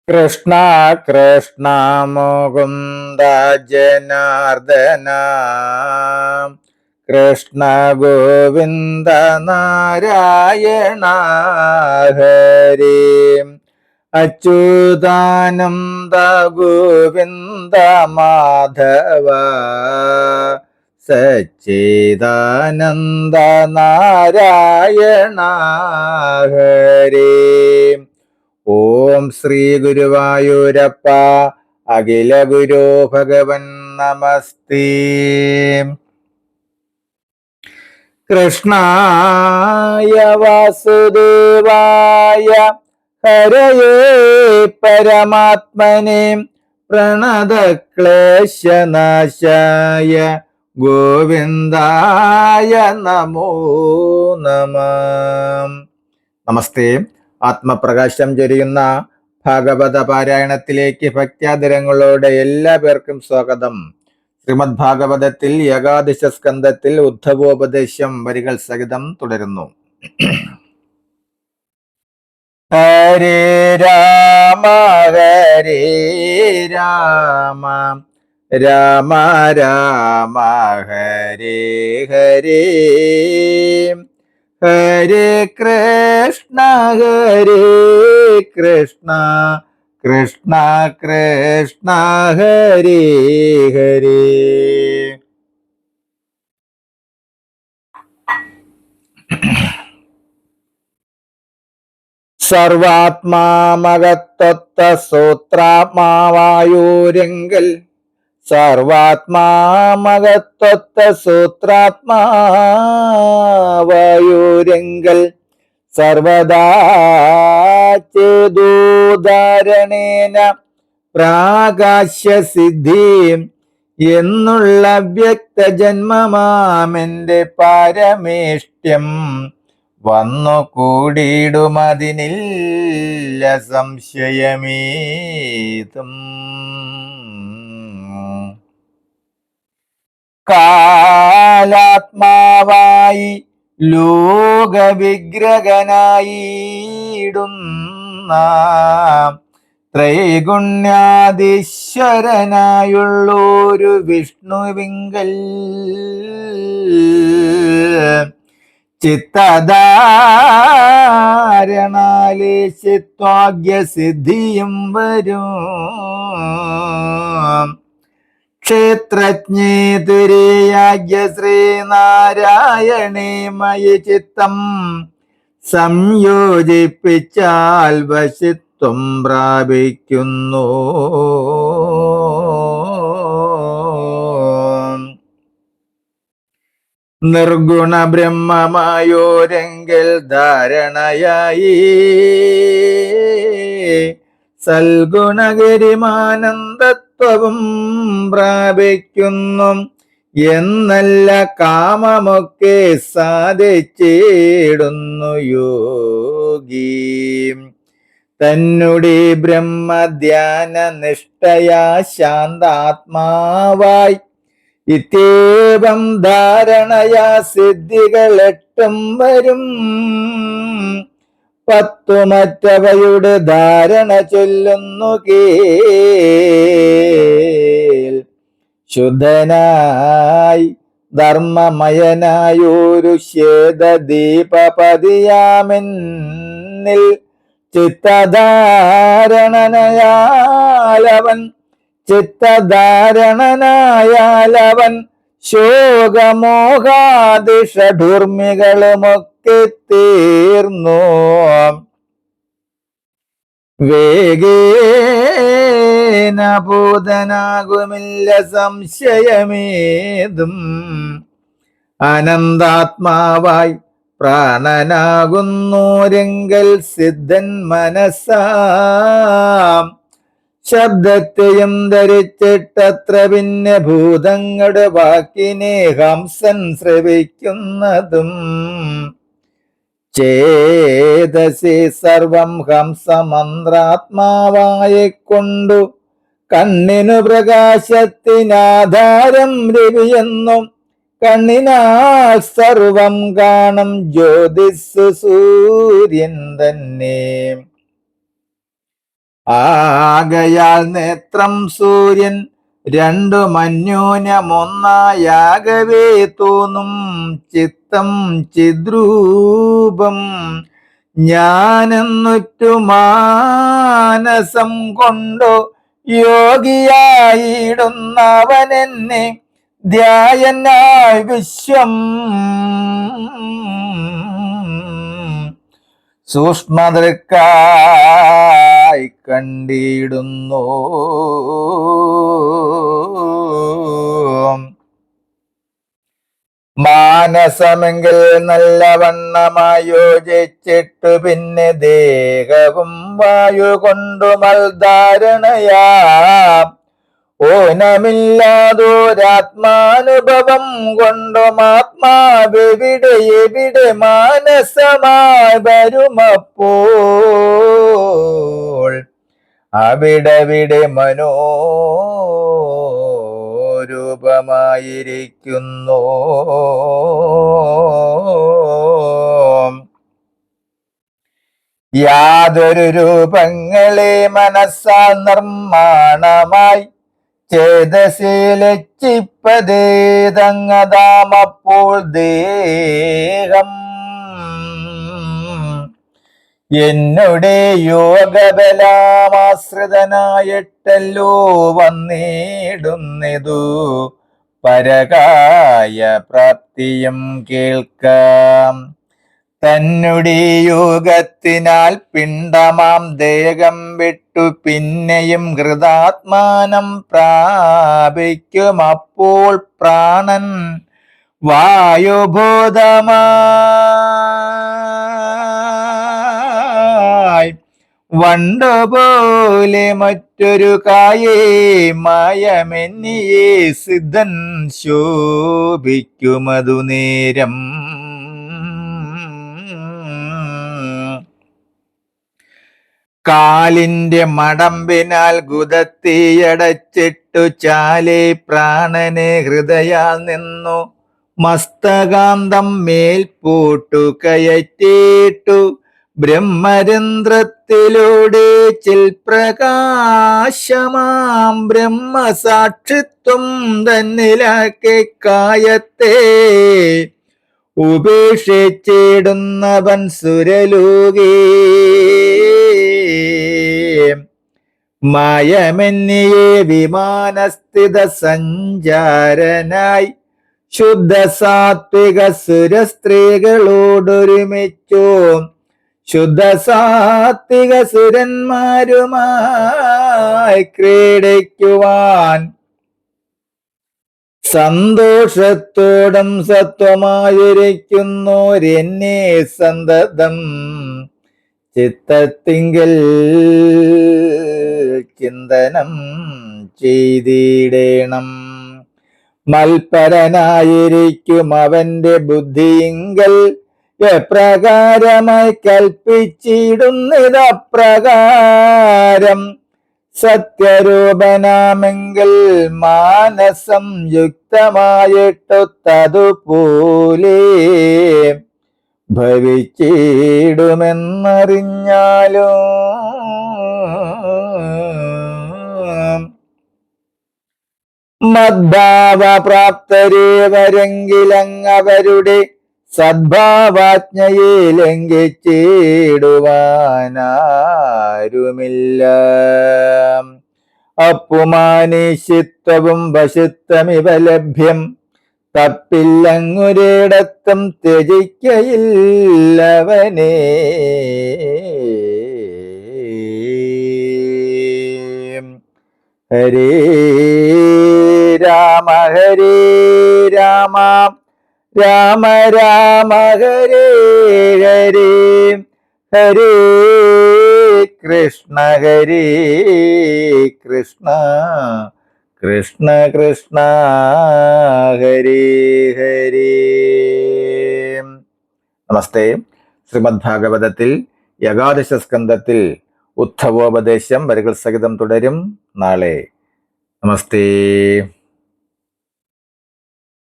കൃഷ്ണ കൃഷ്ണ മുകുന്ദ ജനാർദ്ദന കൃഷ്ണ ഗോവിന്ദ നാരായണ ഹരി അച്യുതാനന്ദ ഗോവിന്ദ മാധവ സച്ചിദാനന്ദ നാരായണ ഹരി. ഓം ശ്രീ ഗുരുവായൂരപ്പ അഖില ഗുരു ഭഗവൻ നമസ്തേ. കൃഷ്ണായ വാസുദേവായ ഹരയേ പരമാത്മനെ പ്രണതക്ലേശനാശായ ഗോവിന്ദായ നമോ നമഃ. നമസ്തേ. ആത്മപ്രകാശം ചൊരിയുന്ന ഭാഗവത പാരായണത്തിലേക്ക് ഭക്ത്യാദരങ്ങളോടെ എല്ലാ പേർക്കും സ്വാഗതം. ശ്രീമദ് ഭാഗവതത്തിൽ ഏകാദശ സ്കന്ധത്തിൽ ഉദ്ധവോപദേശം വരികൾ സഹിതം തുടരുന്നു. ഹരേ രാമ ഹരേ രാമ രാമ രാമ ഹരേ ഹരേ ഹരേ കൃഷ്ണ ഹരേ കൃഷ്ണ കൃഷ്ണ കൃഷ്ണ ഹരേ ഹരേ. സർവാത്മാമകത്വ സൂത്രാത്മാവായൂരെങ്കിൽ സർവാത്മാമകത്വ സൂത്രാത്മാവായൂരെങ്കിൽ സർവദാ ചേതോധാരണേന പ്രാകാശ്യസിദ്ധിയും എന്നുള്ള വ്യക്തജന്മമാമെന്റെ പാരമേഷ്ട്യം വന്നു കൂടിയിടുമതിനില്ല സംശയമേതും. കാലാത്മാവായി ലോകവിഗ്രഹനായിടുന്ന ത്രൈഗുണ്യാധീശ്വരനായുള്ളൊരു വിഷ്ണുവിങ്കൽ ചിത്തധാരണാലേ ചിത്വാഗ്യസിദ്ധിയും വരും. ക്ഷേത്രജ്ഞേ തുരേയാഗ്യ ശ്രീനാരായണേ മയി ചിത്തം സംയോജിപ്പിച്ചാൽ വശിത്വം പ്രാപിക്കുന്നു. നിർഗുണ ബ്രഹ്മമായോരെങ്കിൽ ധാരണയായി സൽഗുണഗരിമാനന്ദത്വവും പ്രാപിക്കുന്നു എന്നല്ല കാമമൊക്കെ സാധിച്ചിടുന്നു യോഗി. തന്നെ ബ്രഹ്മധ്യാന നിഷ്ഠയാ ശാന്താത്മാവായി ഇത്യേവം ധാരണയാ സിദ്ധികളെട്ടും വരും. പത്തു മറ്റവയുടെ ധാരണ ചൊല്ലുന്നു കേൾ. ശുദ്ധനായി ധർമ്മമയനായൊരു ശ്വേതദീപപതിയാമെന്നിൽ ചിത്തധാരണനയാലവൻ ശോകമോഹാദിഷഡൂർമികളുമൊക്കെ തീർന്നു. വേഗേന പൂതനാകുമില്ല സംശയമേതും. അനന്താത്മാവായി പ്രാണനാകുന്നോരെങ്കൽ സിദ്ധൻ മനസ്സാം ശബ്ദത്തെയും ധരിച്ചിട്ടത്ര പിന്നെ ഭൂതങ്ങളുടെ വാക്കിനെ ഹംസൻ ശ്രവിക്കുന്നതും. ചേതസി സർവം ഹംസമന്ത്രാത്മാവായിക്കൊണ്ടു കണ്ണിനു പ്രകാശത്തിനാധാരം രവിയെന്നും കണ്ണിനാൽ സർവം കാണും ജ്യോതിസ് സൂര്യൻ തന്നെ. ആകയാൽ നേത്രം സൂര്യൻ രണ്ടു മന്യോന്യമൊന്നായാകവേ തോന്നും ചിത്തം ചിദ്രൂപം ഞാനെന്നുറ്റു മാനസം കൊണ്ടു യോഗിയായിടുന്നവനെന്നെ ധ്യായനായി വിശ്വം സൂക്ഷ്മദൃക്കായി കണ്ടിടുന്നു. മാനസമെങ്കിൽ നല്ലവണ്ണമായി യോജിച്ചിട്ടു പിന്നെ ദേഹവും വായു കൊണ്ടു മൽധാരണയാ ഓനമില്ലാതൊരാത്മാനുഭവം കൊണ്ടും ആത്മാവെവിടെ എവിടെ മാനസമായി വരുമപ്പോൾ അവിടെവിടെ മനോരൂപമായിരിക്കുന്നു. യാതൊരു രൂപങ്ങളെ മനസ്സാ നിർമ്മാണമായി ചേതശീലിച്ചിപ്പതേതങ്ങതാമപ്പോൾ ദേഹം എന്നുടെ യോഗബലാമാശ്രിതനായിട്ടല്ലോ വന്നിടുന്നിതു പരകായ പ്രാപ്തിയും കേൾക്കാം. തന്നുടെ യോഗത്തിനാൽ പിണ്ഡമാം ദേഹം വിട്ടു പിന്നെയും ഹൃദാത്മാനം പ്രാപിക്കും. അപ്പോൾ പ്രാണൻ വായുബോധമായി വണ്ടുപോലെ മറ്റൊരു കായേ മായമെന്നിയെ സിദ്ധൻ ശോഭിക്കുമതു നേരം. കാലിന്റെ മടമ്പിനാൽ ഗുദത്തിയടച്ചിട്ടു ചാലേ പ്രാണനെ ഹൃദയാൽ നിന്നു മസ്തകാന്തം മേൽപോട്ടു കയറ്റിട്ടു ബ്രഹ്മരന്ധ്രത്തിലൂടെ ചിൽപ്രകാശമാം ബ്രഹ്മസാക്ഷിത്വം തന്നിലാക്കി കായത്തെ ഉപേക്ഷിച്ചിടുന്നവൻ സുരലോകേ മായമെന്നിയെ വിമാനസ്ഥിത സഞ്ചാരനായി ശുദ്ധ സാത്വിക സുരസ്ത്രീകളോടൊരുമിച്ചു ശുദ്ധ സാത്വിക സുരന്മാരുമായി ക്രീഡിക്കുവാൻ സന്തോഷത്തോടും സത്വമായിരിക്കുന്നോരെന്നെ സന്തതം ചിത്തത്തിങ്കൽ ചിന്തനം ചെയ്തിടേണം. മൽപരനായിരിക്കും അവന്റെ ബുദ്ധിയിങ്കൽ എപ്രകാരമായി കൽപ്പിച്ചിടുന്നിതപ്രകാരം സത്യരൂപനാമെങ്കിൽ മാനസം യുക്തമായിട്ടു തതുപോലെ ഭവിച്ചിടുമെന്നറിഞ്ഞാലോ. മദ്ഭാവപ്രാപ്തരേവരെങ്കിലങ്ങവരുടെ സദ്ഭാവാജ്ഞയെ ലംഘിച്ചിടുവാനാരുമില്ല. അപ്പുമാനിഷിത്വവും വശിത്വമിവ ലഭ്യം തപ്പില്ലങ്ങൊരിടത്തും ത്യജിക്കയില്ലവനെ. ഹരേ രാമ ഹരേ രാമ രാമ രാമ ഹരേ ഹരേ ഹരേ കൃഷ്ണ കൃഷ്ണ കൃഷ്ണ കൃഷ്ണ ഹരേ ഹരേ. നമസ്തേ. ശ്രീമദ് ഭാഗവതത്തിൽ ഏകാദശ സ്കന്ധത്തിൽ ഉദ്ധവോപദേശം വരികൾ സഹിതം തുടരും നാളെ. നമസ്തേ.